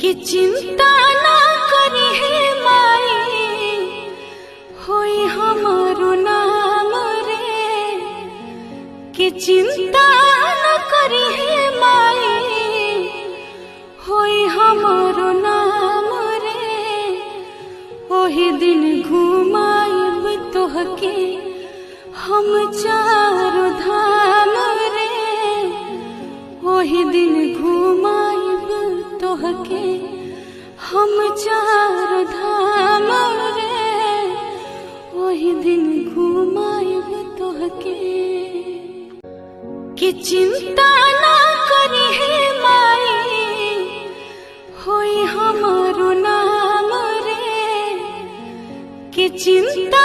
कि चिंता ना करी है माई होई हमारो नाम रे। कि चिंता ना करी है माई होई हमारो नाम रे। ओही दिन घुमाइब तोहके हम चारो धाम रे। ओही दिन घुमाइब तोहके हम चारो धाम रे। ओही दिन घुमाइब तोहके। कि चिंता ना करी है माई होई हमारो नाम रे। कि चिंता